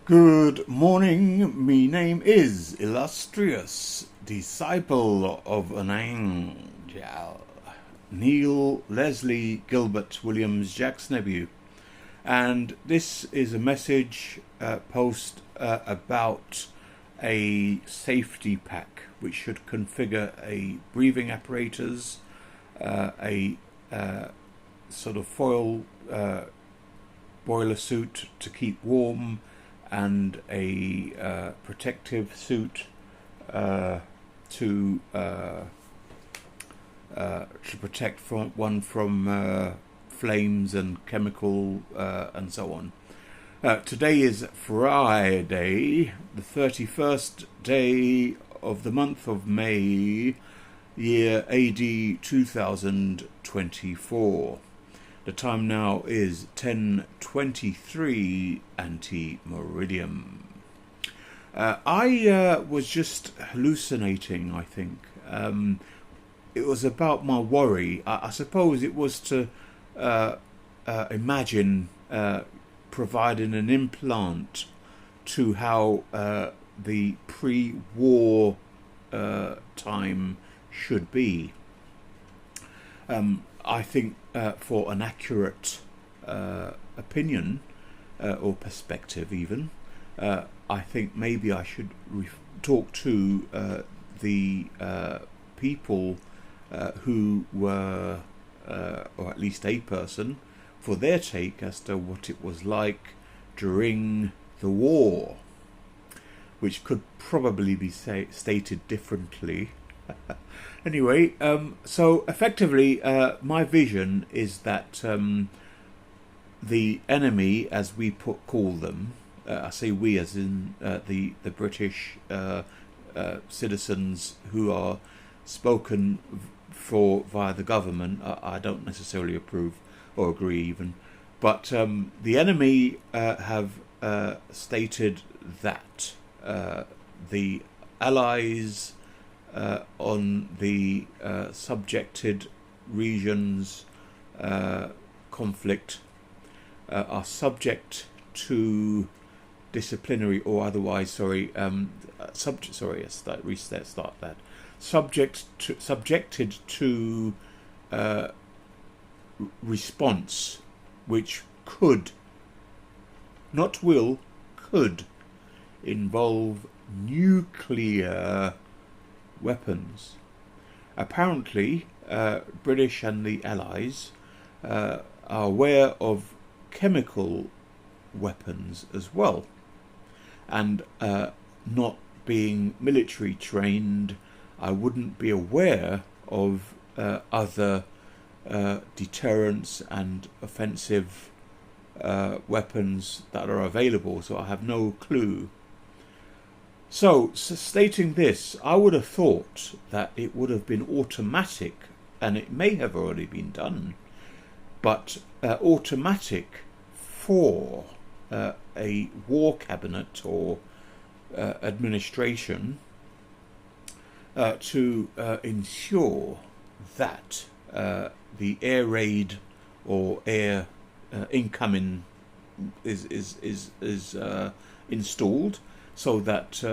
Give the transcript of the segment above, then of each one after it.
Good morning, me name is Illustrious Disciple of N.L.G.W.J, Neil Leslie Gilbert Williams Jack's nephew, and this is a message post about a safety pack which should configure a breathing apparatus, a sort of foil boiler suit to keep warm, and a protective suit to protect from flames and chemical and so on. Today is Friday, the 31st day of the month of May, year AD 2024. The time now is 10:23 ante-meridium. I was just hallucinating, I think. It was about my worry. I suppose it was to imagine providing an implant to how the pre-war time should be. I think for an accurate opinion or perspective even, I think maybe I should talk to the people who were, or at least a person, for their take as to what it was like during the war, which could probably be stated differently. Anyway, so effectively my vision is that the enemy, as we call them, I say we as in the British citizens who are spoken for via the government, I don't necessarily approve or agree even, but the enemy have stated that the Allies on the subjected regions conflict are subject to disciplinary or otherwise subjected to response which could, not will, could involve nuclear weapons. Apparently, British and the Allies are aware of chemical weapons as well, and not being military trained, I wouldn't be aware of other deterrence and offensive weapons that are available, so I have no clue. So, stating this, I would have thought that it would have been automatic, and it may have already been done, but automatic for a war cabinet or administration to ensure that the air raid or air incoming is installed, so that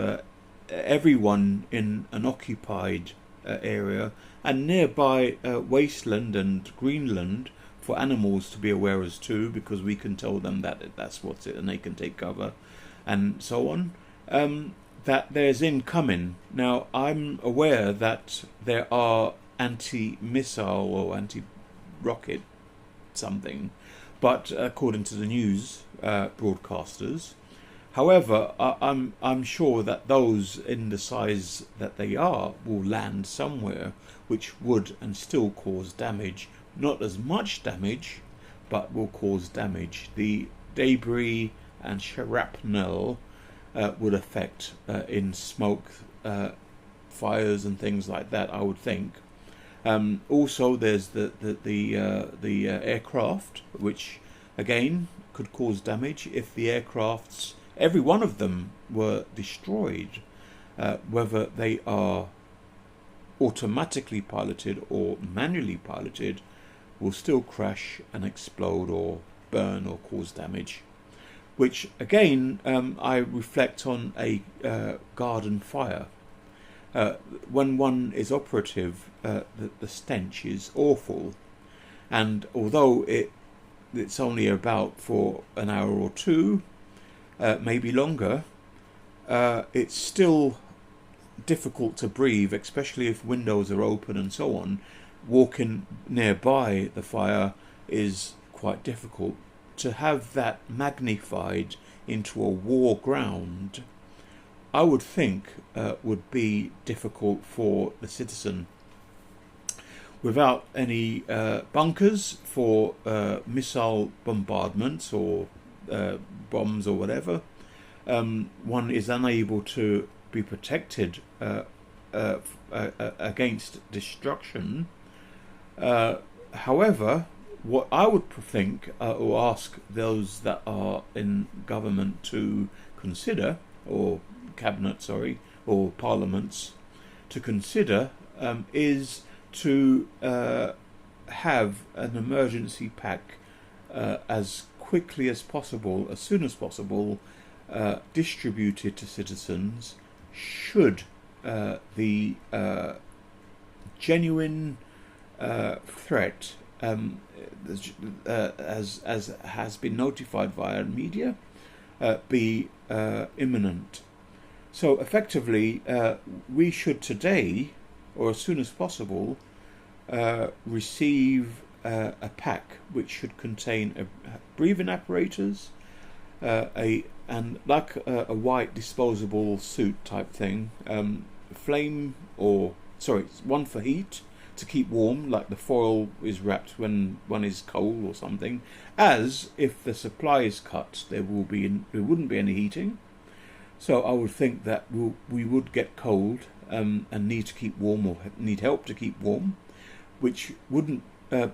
everyone in an occupied area and nearby wasteland and Greenland for animals to be aware as too, because we can tell them that that's what's it and they can take cover and so on, that there's incoming. Now, I'm aware that there are anti-missile or anti-rocket something, but according to the news broadcasters. However, I'm sure that those in the size that they are will land somewhere, which would and still cause damage. Not as much damage, but will cause damage. The debris and shrapnel would affect in smoke, fires and things like that, I would think. Also, there's the aircraft, which again could cause damage if the aircrafts, every one of them, were destroyed, whether they are automatically piloted or manually piloted, will still crash and explode or burn or cause damage. which again I reflect on a garden fire. When one is operative, the stench is awful, and although it's only about for an hour or two, maybe longer, it's still difficult to breathe, especially if windows are open and so on. Walking nearby the fire is quite difficult. To have that magnified into a war ground, I would think would be difficult for the citizen. Without any bunkers for missile bombardments or bombs or whatever, one is unable to be protected against destruction. However, what I would think or ask those that are in government to consider, or cabinet, sorry, or parliaments to consider, is to have an emergency pack as quickly as possible, as soon as possible, distributed to citizens should the genuine threat, as has been notified via media, be imminent. So effectively, we should today, or as soon as possible, receive a pack which should contain a breathing apparatus, and like a white disposable suit type thing, one for heat to keep warm, like the foil is wrapped when one is cold or something, as if the supply is cut, there wouldn't be any heating. So I would think that we would get cold and need to keep warm, or need help to keep warm, which wouldn't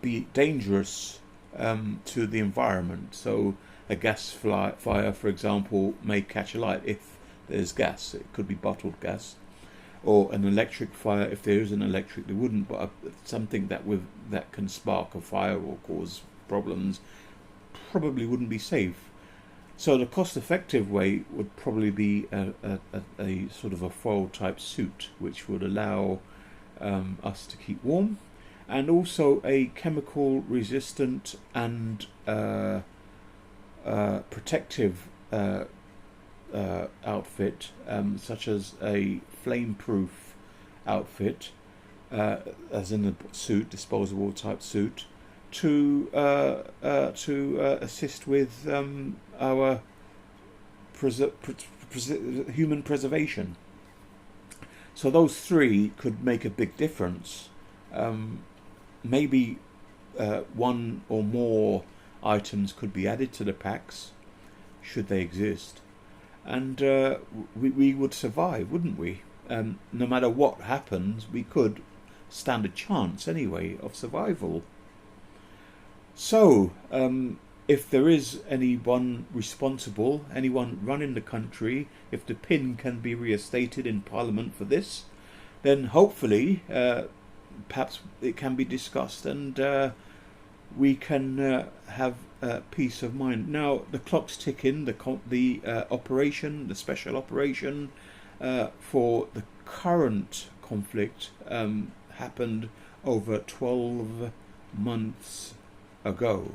be dangerous to the environment. So a gas fire, for example, may catch alight if there's gas. It could be bottled gas. Or an electric fire, if there is an electric, there wouldn't, but something that can spark a fire or cause problems probably wouldn't be safe. So the cost-effective way would probably be a sort of a foil type suit, which would allow us to keep warm, and also a chemical resistant and protective outfit, such as a flame-proof outfit, as in the suit, disposable type suit, to assist with our human preservation. So those three could make a big difference. Maybe one or more items could be added to the packs, should they exist, and we would survive, wouldn't we? No matter what happens, we could stand a chance anyway of survival. So, if there is anyone responsible, anyone running the country, if the PIN can be reinstated in Parliament for this, then hopefully, perhaps it can be discussed, and we can have peace of mind. Now the clock's ticking. The operation, the special operation for the current conflict, happened over 12 months ago,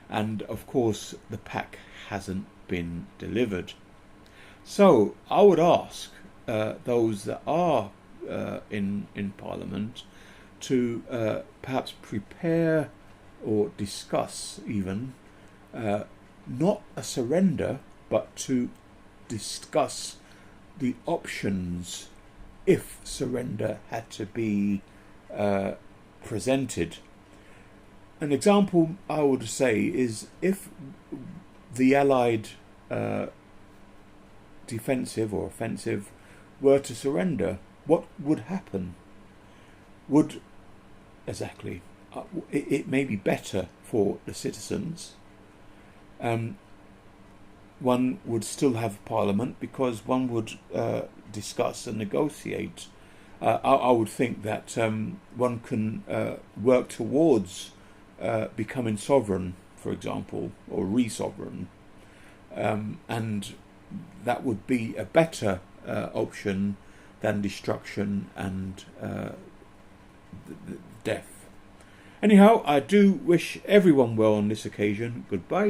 and of course the pack hasn't been delivered. So I would ask those that are in Parliament to perhaps prepare or discuss even not a surrender, but to discuss the options if surrender had to be presented. An example I would say is if the Allied defensive or offensive were to surrender, what would happen? It may be better for the citizens. One would still have Parliament because one would discuss and negotiate. I would think that one can work towards becoming sovereign, for example, or re-sovereign. and that would be a better option than destruction and death. Anyhow, I do wish everyone well on this occasion. Goodbye.